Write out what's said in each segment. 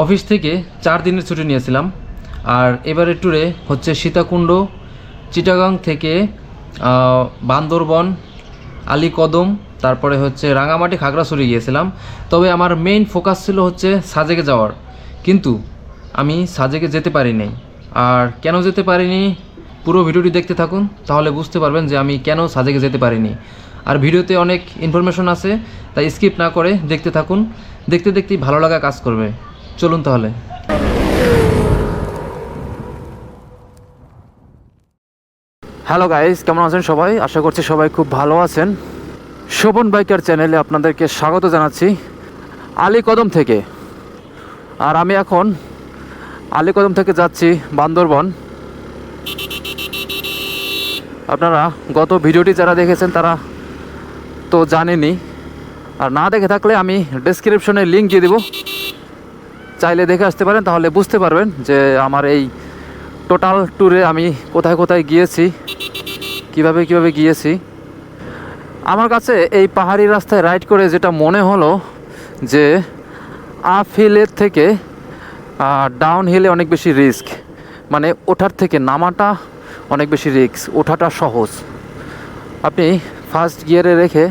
Office থেকে 4 দিনের ছুটি নিয়েছিলাম। আর এবারের ট্যুরে হচ্ছে সীতাকুণ্ড, চিটাগাং থেকে বান্দরবন, আলীকদম, তারপরে হচ্ছে রাঙামাটি, খাগড়াছড়ি গিয়েছিলাম। তবে আমার মেইন ফোকাস ছিল হচ্ছে সাজেকে যাওয়ার, কিন্তু আমি সাজেকে যেতে পারিনি। আর কেন যেতে পারিনি, পুরো ভিডিওটি দেখতে থাকুন, তাহলে বুঝতে পারবেন যে আমি কেন সাজেকে যেতে পারিনি। আর ভিডিওতে অনেক ইনফরমেশন আছে, তাই স্কিপ না করে দেখতে থাকুন। দেখতে দেখতেই ভালো লাগা কাজ করবে। চলুন তাহলে। হ্যালো গাইস, কেমন আছেন সবাই? আশা করছি সবাই খুব ভালো আছেন। শোভন বাইকার চ্যানেলে আপনাদেরকে স্বাগত জানাচ্ছি আলীকদম থেকে। আর আমি এখন আলীকদম থেকে যাচ্ছি বান্দরবন। আপনারা গত ভিডিওটি যারা দেখেছেন তারা তো জানেনই, আর না দেখে থাকলে আমি ডেসক্রিপশনে লিঙ্ক দিয়ে দেব, চাইলে দেখে আসতে পারেন। তাহলে বুঝতে পারবেন যে আমার এই টোটাল ট্যুরে আমি কোথায় কোথায় গিয়েছি, কিভাবে গিয়েছি। আমার কাছে এই পাহাড়ি রাস্তায় রাইড করে যেটা মনে হলো যে আপ হিলের থেকে ডাউন হিলে অনেক বেশি রিস্ক, মানে ওঠার থেকে নামাটা অনেক বেশি রিস্ক, ওঠাটা সহজ। আপনি ফার্স্ট গিয়ারে রেখে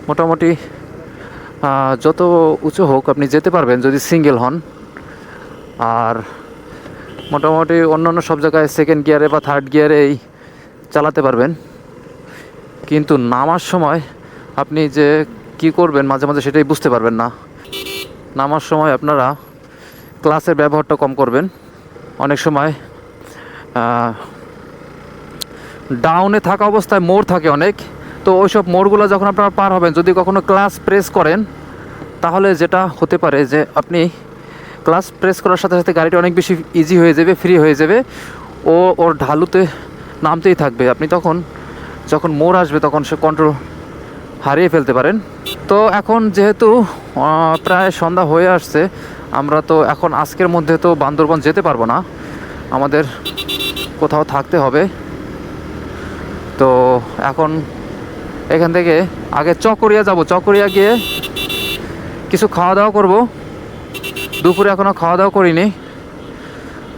মোটামুটি যত উঁচু হোক আপনি যেতে পারবেন যদি সিঙ্গেল হন। আর মোটামুটি অন্যান্য সব জায়গায় সেকেন্ড গিয়ারে বা থার্ড গিয়ারেই চালাতে পারবেন। কিন্তু নামার সময় আপনি যে কি করবেন মাঝে মাঝে সেটাই বুঝতে পারবেন না। নামার সময় আপনারা ক্লাসের ব্যবহারটা কম করবেন। অনেক সময় ডাউনে থাকা অবস্থায় মোড় থাকে অনেক, তো ওই সব মোড়গুলো যখন আপনারা পার হবেন, যদি কখনো ক্লাস প্রেস করেন, তাহলে যেটা হতে পারে যে আপনি ক্লাস প্রেস করার সাথে সাথে গাড়িটা অনেক বেশি ইজি হয়ে যাবে, ফ্রি হয়ে যাবে, ওর ঢালুতে নামতেই থাকবে। আপনি তখন যখন মোড় আসবে তখন সে কন্ট্রোল হারিয়ে ফেলতে পারেন। তো এখন যেহেতু প্রায় সন্ধ্যা হয়ে আসছে, আমরা তো এখন আজকের মধ্যে তো বান্দরবন যেতে পারবো না, আমাদের কোথাও থাকতে হবে। তো এখন এখান থেকে আগে চকরিয়া যাব, চকরিয়া গিয়ে কিছু খাওয়া দাওয়া করব। দুপুরে এখনও খাওয়া দাওয়া করিনি।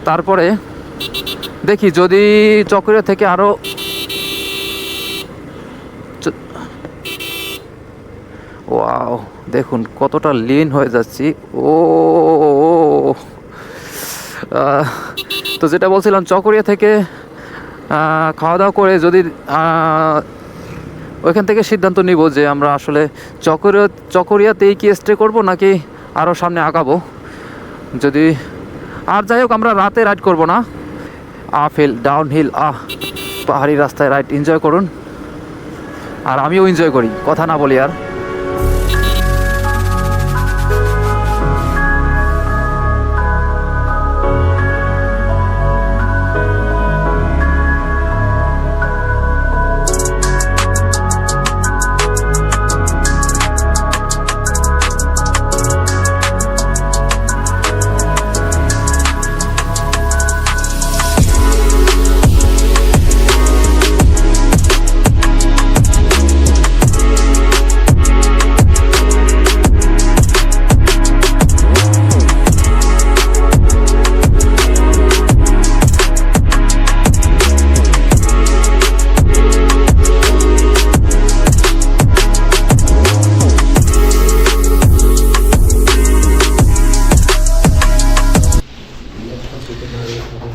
তারপরে দেখি যদি চকরিয়া থেকে আরও ওয়াও, দেখুন কতটা লিন হয়ে যাচ্ছি। তো যেটা বলছিলাম, চকরিয়া থেকে খাওয়া দাওয়া করে যদি ওইখান থেকে সিদ্ধান্ত নিব যে আমরা আসলে চকরিয়াতেই কি স্টে করব নাকি আরও সামনে আগাবো। যদি আর যাই হোক, আমরা রাতে রাইড করব না, আপ হিল ডাউন হিল পাহাড়ি রাস্তায় রাইড এনজয় করুন, আর আমিও এনজয় করি, কথা না বলি আর।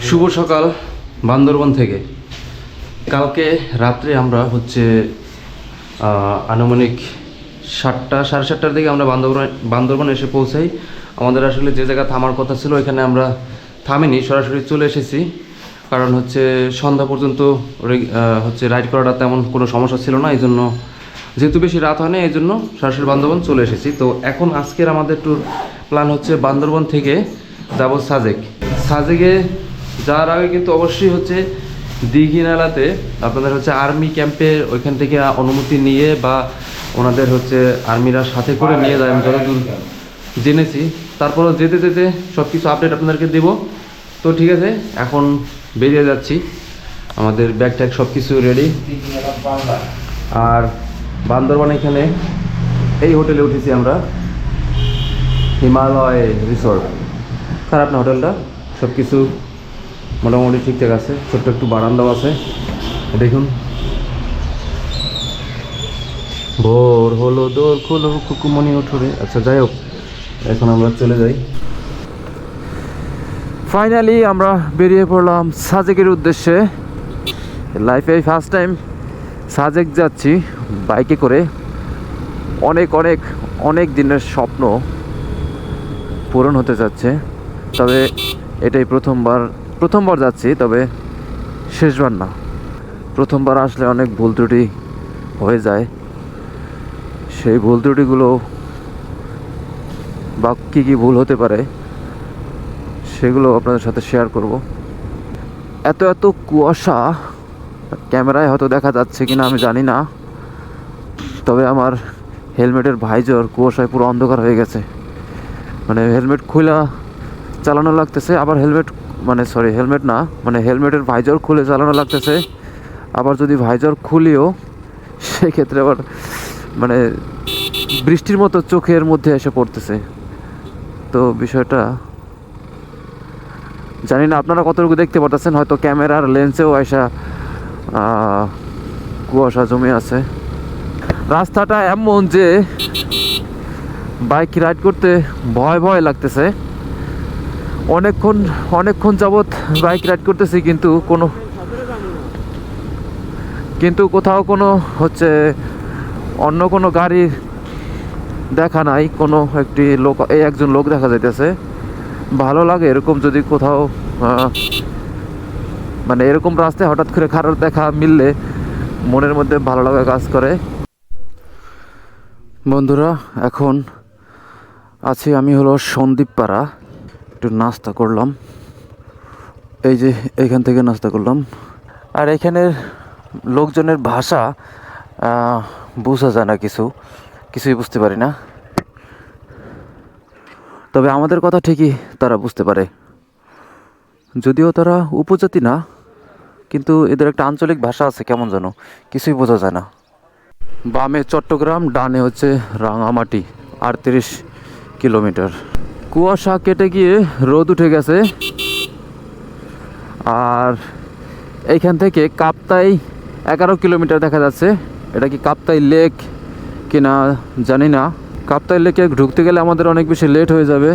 শুভ সকাল বান্দরবন থেকে। কালকে রাত্রে আমরা হচ্ছে আনুমানিক 7টা সাড়ে 7টার দিকে আমরা বান্দরবন এসে পৌঁছাই। আমাদের আসলে যে জায়গা থামার কথা ছিল এখানে আমরা থামিনি, সরাসরি চলে এসেছি। কারণ হচ্ছে সন্ধ্যা পর্যন্ত হচ্ছে রাইড করাটা তেমন কোনো সমস্যা ছিল না, এই জন্য যেহেতু বেশি রাত হয় না, এই জন্য সরাসরি বান্দরবন চলে এসেছি। তো এখন আজকের আমাদের ট্যুর প্ল্যান হচ্ছে বান্দরবন থেকে যাব সাজেকে যাওয়ার আগে কিন্তু অবশ্যই হচ্ছে দীঘিনালাতে আপনাদের হচ্ছে আর্মি ক্যাম্পের ওইখান থেকে অনুমতি নিয়ে বা ওনাদের হচ্ছে আর্মিরা সাথে করে নিয়ে যায়, আমি যতদূর জেনেছি। তারপরও যেতে যেতে সব কিছু আপডেট আপনাদেরকে দেব। তো ঠিক আছে, এখন বেরিয়ে যাচ্ছি, আমাদের ব্যাগ ট্যাগ সব কিছু রেডি। আর বান্দরবান এখানে এই হোটেলে উঠেছি আমরা, হিমালয় রিসোর্ট। খারাপ না হোটেলটা, সব কিছু মোটামুটি ঠিকঠাক আছে। ছোট্ট একটু বারান্দাও আছে। দেখুন, ভোর হলো দোর খোলো কুকুমনি উঠোরে। আচ্ছা যাই হোক, এখন আমরা চলে যাই। ফাইনালি আমরা বেরিয়ে পড়লাম সাজেকের উদ্দেশ্যে। লাইফে ফার্স্ট টাইম সাজেক যাচ্ছি বাইকে করে। অনেক অনেক অনেক দিনের স্বপ্ন পূরণ হতে যাচ্ছে। তবে এটাই প্রথমবার যাচ্ছি, তবে শেষবার না। প্রথমবার আসলে অনেক ভুল ত্রুটি হয়ে যায়। সেই ভুল ত্রুটিগুলো বা কী কী ভুল হতে পারে সেগুলো আপনাদের সাথে শেয়ার করব। এত এত কুয়াশা, ক্যামেরায় হয়তো দেখা যাচ্ছে কিনা আমি জানি না, তবে আমার হেলমেটের ভাইজর কুয়াশায় পুরো অন্ধকার হয়ে গেছে। মানে হেলমেট খুলে চালানো লাগতেছে, আবার হেলমেটের ভাইজর খুলে চালানো লাগতেছে। আবার যদি ভাইজর খুলিও, সেক্ষেত্রে আবার মানে বৃষ্টির মতো চোখের মধ্যে এসে পড়তেছে। তো বিষয়টা জানি না আপনারা কতটুকু দেখতে পারতেছেন। হয়তো ক্যামেরার লেন্সেও এসে কুয়াশা জমে আছে। রাস্তাটা এমন যে বাইক রাইড করতে ভয় ভয় লাগতেছে। অনেকক্ষণ যাবৎ বাইক রাইড করতেছি, কিন্তু কোথাও কোনো হচ্ছে অন্য কোনো গাড়ি দেখা নাই। কোনো একজন লোক দেখা যাইতেছে। ভালো লাগে এরকম, যদি কোথাও মানে এরকম রাস্তায় হঠাৎ করে খারাপ দেখা মিললে মনের মধ্যে ভালো লাগা কাজ করে। বন্ধুরা, এখন আছি আমি হলো সন্দীপ পাড়া। একটু নাস্তা করলাম, এই যে এখান থেকে নাস্তা করলাম। আর এখানের লোকজনের ভাষা বোঝা যায় না, কিছুই বুঝতে পারি না। তবে আমাদের কথা ঠিকই তারা বুঝতে পারে, যদিও তারা উপজাতি না, কিন্তু এদের একটা আঞ্চলিক ভাষা আছে, কেমন যেন কিছুই বোঝা যায় না। বামে চট্টগ্রাম, ডানে হচ্ছে রাঙামাটি, 38 কিলোমিটার। কুয়াশা কেটে গিয়ে রোদ উঠে গেছে। আর এইখান থেকে কাপ্তাই 11 কিলোমিটার দেখা যাচ্ছে। এটা কি কাপ্তাই লেক কিনা জানি না। কাপ্তাই লেকে ঢুকতে গেলে আমাদের অনেক বেশি লেট হয়ে যাবে।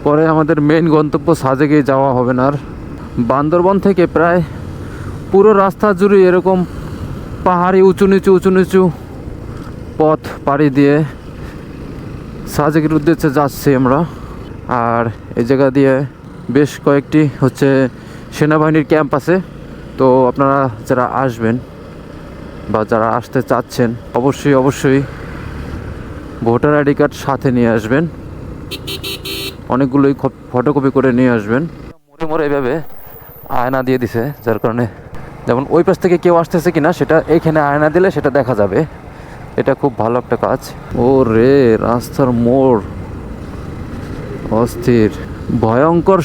পরে আমাদের মেইন গন্তব্য সাজেকে যাওয়া হবে না আর। বান্দরবন থেকে প্রায় পুরো রাস্তা জুড়ে এরকম পাহাড়ি উঁচু নিচু পথ পাড়ি দিয়ে সাজেকের উদ্দেশ্যে যাচ্ছি আমরা। আর এই জায়গা দিয়ে বেশ কয়েকটি হচ্ছে সেনাবাহিনীর ক্যাম্প আছে। তো আপনারা যারা আসবেন বা যারা আসতে চাচ্ছেন, অবশ্যই ভোটার আইডি কার্ড সাথে নিয়ে আসবেন। অনেকগুলোই ফটোকপি করে নিয়ে আসবেন। মোড়ে এইভাবে আয়না দিয়ে দিছে, যার কারণে যেমন ওই পাশ থেকে কেউ আসতেছে কিনা সেটা এইখানে আয়না দিলে সেটা দেখা যাবে। এটা খুব ভালো একটা কাজ। ও রে, রাস্তার মোড় অস্থির, ভয়ঙ্কর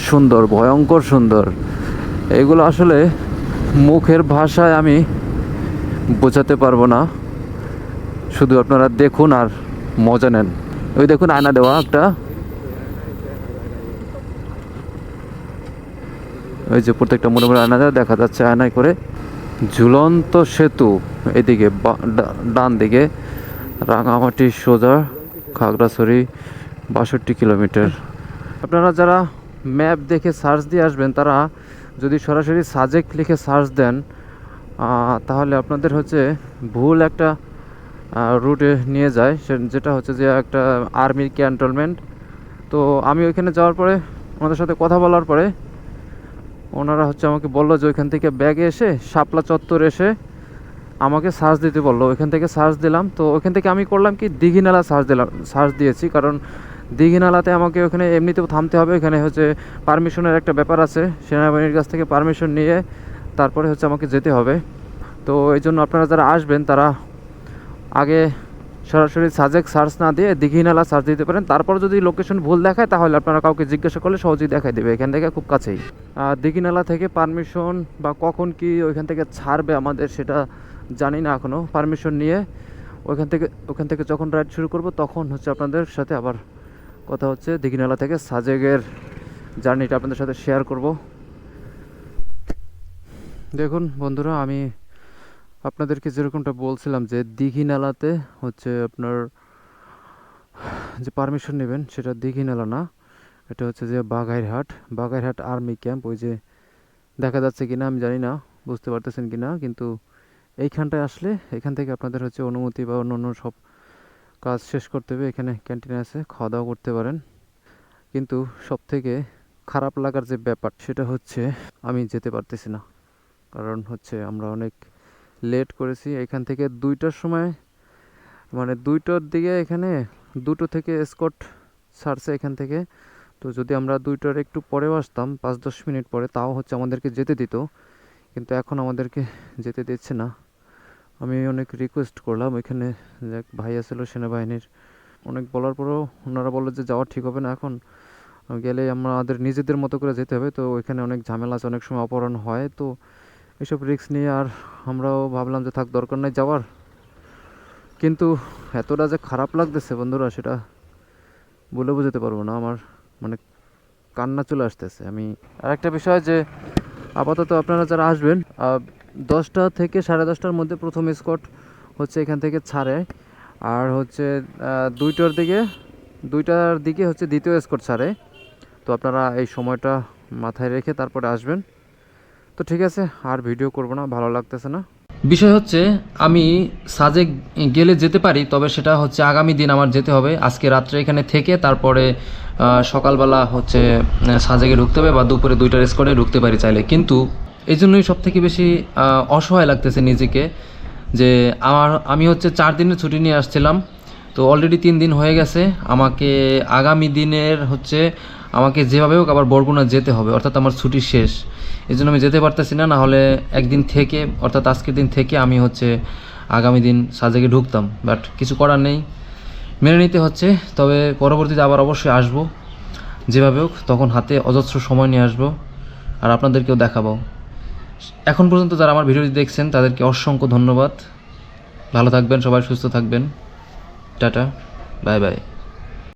সুন্দর। এগুলো আসলে মুখের ভাষায় আমি বোঝাতে পারবো না, শুধু আপনারা দেখুন আর মজা নেন। ওই দেখুন আয়না দেওয়া একটা, ওই যে প্রত্যেকটা মোড়ে আয়না দেওয়া দেখা যাচ্ছে। আয়নায় করে ঝুলন্ত সেতু, এদিকে ডান দিকে রাঙামাটি সোজা খাগড়াছড়ি 62 কিলোমিটার। আপনারা যারা ম্যাপ দেখে সার্চ দিয়ে আসবেন, তারা যদি সরাসরি সাজেক লিখে সার্চ দেন, তাহলে আপনাদের হচ্ছে ভুল একটা রুটে নিয়ে যায়, যেটা হচ্ছে যে একটা আর্মির ক্যান্টনমেন্ট। তো আমি ওইখানে যাওয়ার পরে, ওনাদের সাথে কথা বলার পরে, ওনারা হচ্ছে আমাকে বললো যে ওইখান থেকে ব্যাগে এসে শাপলা চত্বর এসে আমাকে সার্চ দিতে বললো। ওইখান থেকে সার্চ দিলাম। তো ওইখান থেকে আমি করলাম কি, দীঘিনালা সার্চ দিয়েছি, কারণ দীঘিনালাতে আমাকে ওখানে এমনিতেও থামতে হবে। এখানে হচ্ছে পারমিশনের একটা ব্যাপার আছে, সেনাবাহিনীর কাছ থেকে পারমিশন নিয়ে তারপরে হচ্ছে আমাকে যেতে হবে। তো এই জন্য আপনারা যারা আসবেন, তারা আগে সরাসরি সাজেক সার্চ না দিয়ে দীঘিনালা সার্চ দিতে পারেন। তারপর যদি লোকেশন ভুল দেখায়, তাহলে আপনারা কাউকে জিজ্ঞাসা করলে সহজেই দেখাই দেবে। এখান থেকে খুব কাছেই। দীঘিনালা থেকে পারমিশন বা কখন কি ওইখান থেকে ছাড়বে আমাদের, সেটা জানি না এখনও। পারমিশন নিয়ে ওখান থেকে যখন রাইড শুরু করব, তখন হচ্ছে আপনাদের সাথে আবার কথা হচ্ছে। দীঘিনালা থেকে সাজেকের জার্নিটা আপনাদের সাথে শেয়ার করব। দেখুন বন্ধুরা, আমি আপনাদেরকে যেরকমটা বলছিলাম যে দীঘিনালাতে হচ্ছে আপনার যে পারমিশন নেবেন সেটা দীঘিনালা না, এটা হচ্ছে যে বাগাইরহাট আর্মি ক্যাম্প। ওই যে দেখা যাচ্ছে কিনা আমি জানি না, বুঝতে পারতেছেন কিনা, কিন্তু এইখানটায় আসলে এখান থেকে আপনাদের হচ্ছে অনুমতি বা অন্য সব কাজ শেষ করতে হবে। এখানে ক্যান্টিন আছে, খাওয়া দাওয়া করতে পারেন। কিন্তু সব থেকে খারাপ লাগার যে ব্যাপার সেটা হচ্ছে আমি যেতে পারতেছি না, কারণ হচ্ছে আমরা অনেক লেট করেছি। এখান থেকে 2টার সময়, মানে 2টার দিকে এখানে 2টো থেকে এসকর্ট ছাড়ছে এখান থেকে। তো যদি আমরা 2টার একটু পরেও আসতাম, 5-10 মিনিট পরে, তাও হচ্ছে আমাদেরকে যেতে দিত, কিন্তু এখন আমাদেরকে যেতে দিচ্ছে না। আমি অনেক রিকোয়েস্ট করলাম, এখানে যে এক ভাই আসছিল সেনাবাহিনীর, অনেক বলার পরেও ওনারা বললো যে যাওয়া ঠিক হবে না, এখন গেলে আমাদের নিজেদের মতো করে যেতে হবে। তো ওইখানে অনেক ঝামেলা আছে, অনেক সময় অপহরণ হয়, তো এসব রিস্ক নিয়ে আর আমরাও ভাবলাম যে থাক, দরকার নাই যাওয়ার। কিন্তু এতটা যে খারাপ লাগতেছে বন্ধুরা, সেটা বলে বোঝাতে পারবো না। আমার মানে কান্না চলে আসতেছে। আমি আর একটা বিষয় যে আপাতত আপনারা যারা আসবেন, 10টা থেকে 10:30টার মধ্যে প্রথম স্কট হচ্ছে এখান থেকে ছাড়ে, আর হচ্ছে 2টার দিকে হচ্ছে দ্বিতীয় স্কট ছাড়ে। তো আপনারা এই সময়টা মাথায় রেখে তারপরে আসবেন। তো ঠিক আছে, আর ভিডিও করব না, ভালো লাগতেছে না। বিষয় হচ্ছে আমি সাজেক গেলে যেতে পারি, তবে সেটা হচ্ছে আগামী দিন আমার যেতে হবে। আজকে রাত্রে এখানে থেকে তারপরে সকালবেলা হচ্ছে সাজেকে ঢুকতে হবে, বা দুপুরে 2টার স্কোরে ঢুকতে পারি চাইলে। কিন্তু এই জন্যই সব থেকে বেশি অসহায় লাগতেছে নিজেকে, যে আমি হচ্ছে 4 দিনের ছুটি নিয়ে আসছিলাম, তো অলরেডি 3 দিন হয়ে গেছে। আমাকে আগামী দিনের হচ্ছে আমাকে যেভাবে হোক আবার বরগুনা যেতে হবে, অর্থাৎ আমার ছুটি শেষ। এই জন্য আমি যেতে পারতেছি না, নাহলে একদিন থেকে, অর্থাৎ আজকের দিন থেকে আমি হচ্ছে আগামী দিন সাজেকে ঢুকতাম। বাট কিছু করার নেই, মেনে নিতে হচ্ছে। তবে পরবর্তীতে আবার অবশ্যই আসবো, যেভাবে হোক, তখন হাতে অজস্র সময় নিয়ে আসবো আর আপনাদেরকেও দেখাবো। এখন পর্যন্ত যারা আমার ভিডিওটি দেখছেন তাদেরকে অসংখ্য ধন্যবাদ। ভালো থাকবেন সবাই, সুস্থ থাকবেন। Tata, bye bye.